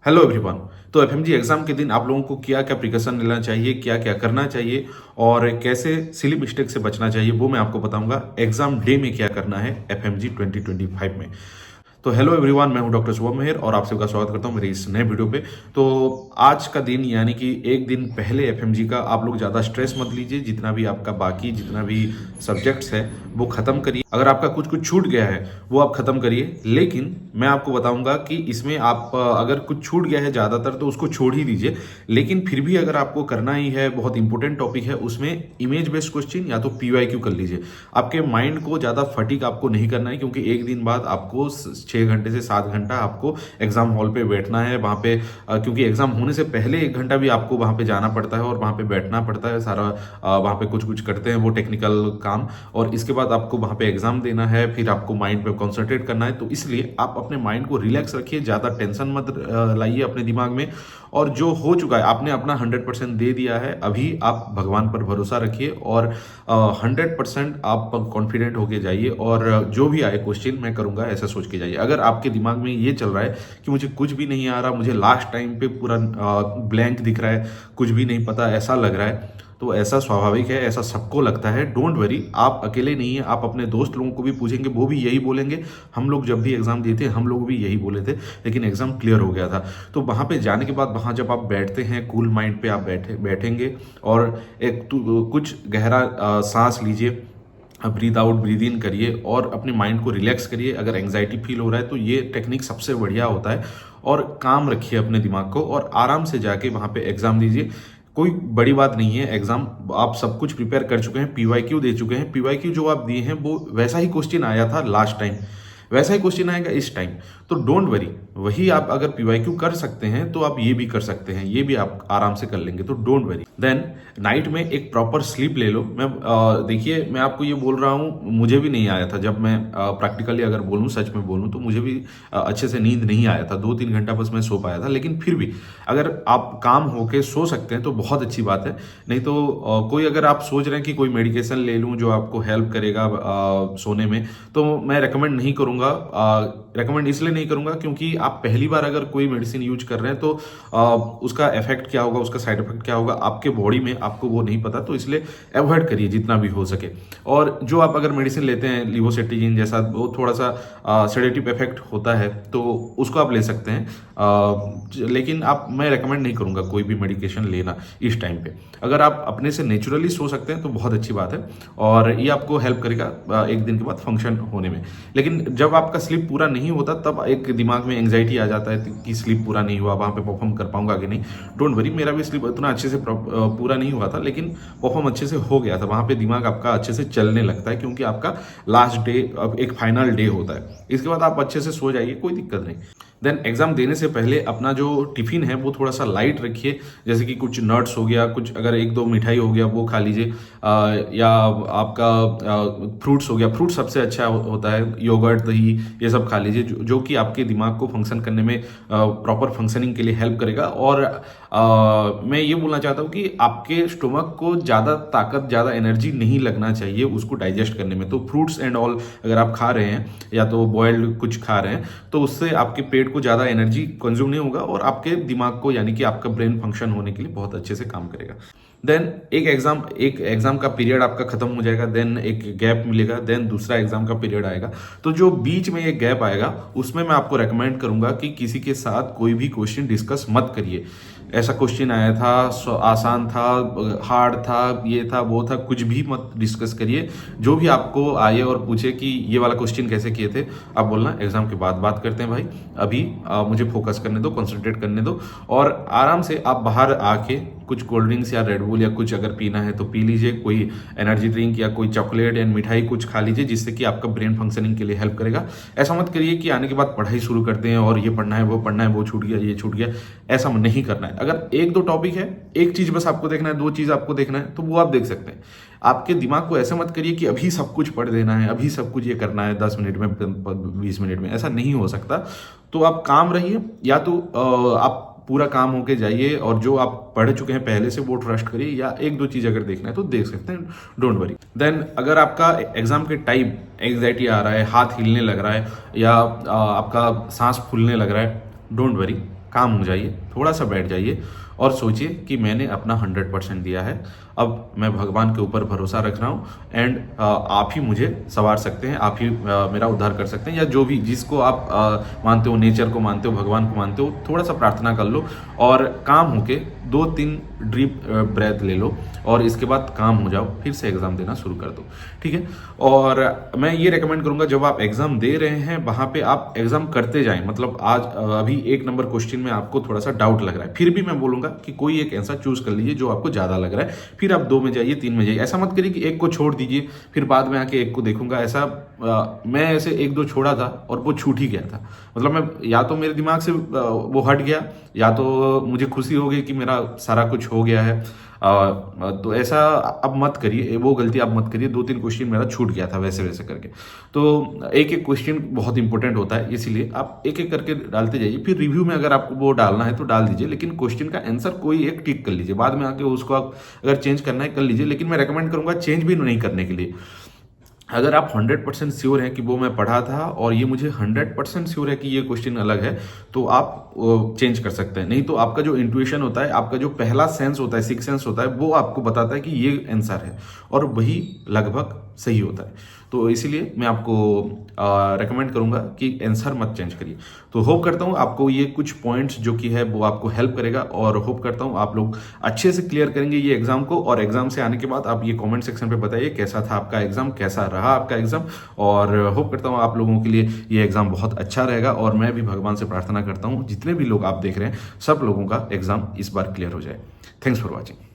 Hello everyone. तो FMG exam के दिन आप लोगों को क्या क्या प्रिकॉशन लेना चाहिए, क्या क्या करना चाहिए और कैसे सिली मिस्टेक से बचना चाहिए वो मैं आपको बताऊंगा एग्जाम डे में क्या करना है एफएमजी 2025 में। तो हेलो एवरीवन, मैं हूं डॉक्टर शुभम मेहर और आप सबका स्वागत करता हूं मेरे इस नए वीडियो पे। तो आज का दिन यानी कि एक दिन पहले एफएमजी का आप लोग ज़्यादा स्ट्रेस मत लीजिए। जितना भी आपका बाकी जितना भी सब्जेक्ट्स है वो ख़त्म करिए। अगर आपका कुछ कुछ छूट गया है वो आप ख़त्म करिए, लेकिन मैं आपको बताऊंगा कि इसमें आप अगर कुछ छूट गया है ज़्यादातर तो उसको छोड़ ही दीजिए। लेकिन फिर भी अगर आपको करना ही है, बहुत इंपॉर्टेंट टॉपिक है, उसमें इमेज बेस्ड क्वेश्चन या तो पीवाईक्यू कर लीजिए। आपके माइंड को ज़्यादा फटीक आपको नहीं करना है, क्योंकि एक दिन बाद आपको 6 घंटे से 7 घंटा आपको एग्जाम हॉल पे बैठना है। वहाँ पे क्योंकि एग्जाम होने से पहले 1 घंटा भी आपको वहाँ पे जाना पड़ता है और वहाँ पे बैठना पड़ता है सारा। वहाँ पे कुछ कुछ करते हैं वो टेक्निकल काम, और इसके बाद आपको वहाँ पे एग्जाम देना है, फिर आपको माइंड पे कॉन्सेंट्रेट करना है। तो इसलिए आप अपने माइंड को रिलैक्स रखिए, ज़्यादा टेंशन मत लाइए अपने दिमाग में। और जो हो चुका है आपने अपना 100% दे दिया है। अभी आप भगवान पर भरोसा रखिए और 100% आप कॉन्फिडेंट होके जाइए, और जो भी आए क्वेश्चन मैं करूंगा ऐसा सोच के जाइए। अगर आपके दिमाग में ये चल रहा है कि मुझे कुछ भी नहीं आ रहा, मुझे लास्ट टाइम पे पूरा ब्लैंक दिख रहा है, कुछ भी नहीं पता ऐसा लग रहा है, तो ऐसा स्वाभाविक है, ऐसा सबको लगता है। डोंट वरी, आप अकेले नहीं हैं। आप अपने दोस्त लोगों को भी पूछेंगे, वो भी यही बोलेंगे। हम लोग जब भी एग्जाम दिए थे हम लोग भी यही बोले थे, लेकिन एग्जाम क्लियर हो गया था। तो वहाँ पे जाने के बाद वहाँ जब आप बैठते हैं, कूल माइंड पे आप बैठेंगे और कुछ गहरा सांस लीजिए, ब्रीद आउट ब्रीद इन करिए और अपने माइंड को रिलैक्स करिए। अगर एंग्जाइटी फील हो रहा है तो ये टेक्निक सबसे बढ़िया होता है। और काम रखिए अपने दिमाग को और आराम से जाके वहाँ पे एग्जाम दीजिए। कोई बड़ी बात नहीं है, एग्जाम आप सब कुछ प्रिपेयर कर चुके हैं, पीवाईक्यू दे चुके हैं। पीवाईक्यू जो आप दिए हैं वो वैसा ही क्वेश्चन आया था लास्ट टाइम, वैसा ही क्वेश्चन आएगा इस टाइम। तो डोंट वरी, वही आप अगर पीवाईक्यू कर सकते हैं तो आप ये भी कर सकते हैं, ये भी आप आराम से कर लेंगे। तो डोंट वरी। देन नाइट में एक प्रॉपर स्लीप ले लो। मैं देखिए, मैं आपको ये बोल रहा हूँ, मुझे भी नहीं आया था। जब मैं प्रैक्टिकली अगर बोलूँ, सच में बोलूँ तो मुझे भी अच्छे से नींद नहीं आया था। 2-3 घंटा बस मैं सो पाया था। लेकिन फिर भी अगर आप काम होके सो सकते हैं तो बहुत अच्छी बात है। नहीं तो कोई अगर आप सोच रहे हैं कि कोई मेडिकेशन ले लूँ जो आपको हेल्प करेगा सोने में, तो मैं रेकमेंड नहीं करूँगा। रेकमेंड इसलिए नहीं करूँगा क्योंकि आप पहली बार अगर कोई मेडिसिन यूज कर रहे हैं तो उसका इफेक्ट क्या होगा, उसका साइड इफेक्ट क्या होगा आपके बॉडी में, आपको वो नहीं पता। तो इसलिए अवॉइड करिए जितना भी हो सके। और जो आप अगर मेडिसिन लेते हैं लिवोसेट्रिजिन जैसा, वो थोड़ा सा सेडेटिव इफेक्ट होता है तो उसको आप ले सकते हैं। लेकिन मैं रेकमेंड नहीं करूँगा कोई भी मेडिकेशन लेना इस टाइम पे। अगर आप अपने से नेचुरली सो सकते हैं तो बहुत अच्छी बात है, और ये आपको हेल्प करेगा एक दिन के बाद फंक्शन होने में। लेकिन जब आपका स्लीप पूरा नहीं होता तब एक दिमाग में एंग्जाइटी आ जाता है कि स्लीप पूरा नहीं हुआ, वहाँ पे परफॉर्म कर पाऊंगा कि नहीं। डोंट वरी, मेरा भी स्लीप उतना अच्छे से पूरा नहीं हुआ था, लेकिन परफॉर्म अच्छे से हो गया था। वहाँ पे दिमाग आपका अच्छे से चलने लगता है क्योंकि आपका लास्ट डे अब एक फाइनल डे होता है। इसके बाद आप अच्छे से सो जाइए, कोई दिक्कत नहीं। देन एग्जाम देने से पहले अपना जो टिफिन है वो थोड़ा सा लाइट रखिए। जैसे कि कुछ नट्स हो गया, कुछ अगर 1-2 मिठाई हो गया वो खा लीजिए, या आपका फ्रूट्स हो गया। फ्रूट सबसे अच्छा होता है, योगर्ट, दही, ये सब खा लीजिए जो कि आपके दिमाग को फंक्शन करने में, प्रॉपर फंक्शनिंग के लिए हेल्प करेगा। और मैं ये बोलना चाहता हूँ कि आपके स्टोमक को ज़्यादा ताकत, ज़्यादा एनर्जी नहीं लगना चाहिए उसको डाइजेस्ट करने में। तो फ्रूट्स एंड ऑल अगर आप खा रहे हैं या तो बॉयल्ड कुछ खा रहे हैं तो उससे आपके पेट को ज़्यादा एनर्जी कंज्यूम नहीं होगा और आपके दिमाग को, यानी कि आपका ब्रेन फंक्शन होने के लिए बहुत अच्छे से काम करेगा। देन एक एग्जाम का पीरियड आपका खत्म हो जाएगा, देन एक गैप मिलेगा, देन दूसरा एग्जाम का पीरियड आएगा। तो जो बीच में एक गैप आएगा उसमें मैं आपको रेकमेंड करूंगा कि किसी के साथ कोई भी क्वेश्चन डिस्कस मत करिए। ऐसा क्वेश्चन आया था, आसान था, हार्ड था, ये था, वो था, कुछ भी मत डिस्कस करिए। जो भी आपको आए और पूछे कि ये वाला क्वेश्चन कैसे किए थे, आप बोलना एग्जाम के बाद बात करते हैं भाई, अभी मुझे फोकस करने दो, कंसंट्रेट करने दो। और आराम से आप बाहर आके कुछ कोल्ड ड्रिंक्स या रेड बुल या कुछ अगर पीना है तो पी लीजिए, कोई एनर्जी ड्रिंक या कोई चॉकलेट या मिठाई कुछ खा लीजिए, जिससे कि आपका ब्रेन फंक्शनिंग के लिए हेल्प करेगा। ऐसा मत करिए कि आने के बाद पढ़ाई शुरू करते हैं और ये पढ़ना है, वो पढ़ना है, वो छूट गया, ये छूट गया। ऐसा नहीं करना है। अगर 1-2 टॉपिक है, एक चीज बस आपको देखना है, 2 चीज आपको देखना है, तो वो आप देख सकते हैं। आपके दिमाग को ऐसे मत करिए कि अभी सब कुछ पढ़ देना है, अभी सब कुछ ये करना है 10 मिनट में, 20 मिनट में। ऐसा नहीं हो सकता। तो आप काम रहिए, या तो आप पूरा काम होके जाइए और जो आप पढ़ चुके हैं पहले से वो ट्रस्ट करिए, या 1-2 चीज अगर देखना है तो देख सकते हैं। Don't worry. देन अगर आपका एग्जाम के टाइम एंग्जाइटी आ रहा है, हाथ हिलने लग रहा है, या आपका सांस फूलने लग रहा है, डोंट वरी, काम हो जाइए, थोड़ा सा बैठ जाइए और सोचिए कि मैंने अपना 100% दिया है। अब मैं भगवान के ऊपर भरोसा रख रहा हूँ एंड आप ही मुझे संवार सकते हैं, आप ही मेरा उद्धार कर सकते हैं, या जो भी जिसको आप मानते हो, नेचर को मानते हो, भगवान को मानते हो, थोड़ा सा प्रार्थना कर लो और काम होके 2-3 डीप ब्रेथ ले लो और इसके बाद काम हो जाओ, फिर से एग्ज़ाम देना शुरू कर दो। ठीक है। और मैं ये रेकमेंड करूंगा, जब आप एग्ज़ाम दे रहे हैं वहाँ पे आप एग्ज़ाम करते जाएं। मतलब आज अभी 1 नंबर क्वेश्चन में आपको थोड़ा सा डाउट लग रहा है, फिर भी मैं बोलूंगा कि कोई एक ऐसा चूज कर लीजिए जो आपको ज़्यादा लग रहा है, फिर आप 2 में जाइए, 3 में जाइए। ऐसा मत करिए कि एक को छोड़ दीजिए फिर बाद में आके एक को देखूंगा। ऐसा मैं ऐसे 1-2 छोड़ा था और वो छूट ही गया था। मतलब मैं या तो मेरे दिमाग से वो हट गया, या तो मुझे खुशी हो गई कि मेरा सारा कुछ हो गया है। तो ऐसा अब मत करिए, वो गलती आप मत करिए। 2-3 क्वेश्चन मेरा छूट गया था वैसे वैसे करके। तो एक एक क्वेश्चन बहुत इंपॉर्टेंट होता है, इसीलिए आप एक एक करके डालते जाइए। फिर रिव्यू में अगर आपको वो डालना है तो डाल दीजिए, लेकिन क्वेश्चन का आंसर कोई एक टिक कर लीजिए। बाद में आके उसको आप अगर चेंज करना है कर लीजिए, लेकिन मैं रेकमेंड करूंगा चेंज भी नहीं करने के लिए। अगर आप 100% श्योर हैं कि वो मैं पढ़ा था और ये मुझे 100% श्योर है कि ये क्वेश्चन अलग है, तो आप चेंज कर सकते हैं। नहीं तो आपका जो इंट्यूशन होता है, आपका जो पहला सेंस होता है, सिक्स सेंस होता है, वो आपको बताता है कि ये आंसर है और वही लगभग सही होता है। तो इसीलिए मैं आपको रेकमेंड करूंगा कि आंसर मत चेंज करिए। तो होप करता हूं आपको ये कुछ पॉइंट्स जो कि है वो आपको हेल्प करेगा, और होप करता हूं आप लोग अच्छे से क्लियर करेंगे ये एग्जाम को। और एग्जाम से आने के बाद आप ये कमेंट सेक्शन पे बताइए कैसा था आपका एग्जाम, कैसा रहा आपका एग्जाम। और होप करता हूं आप लोगों के लिए ये एग्जाम बहुत अच्छा रहेगा, और मैं भी भगवान से प्रार्थना करता हूं जितने भी लोग आप देख रहे हैं सब लोगों का एग्जाम इस बार क्लियर हो जाए। Thanks for watching.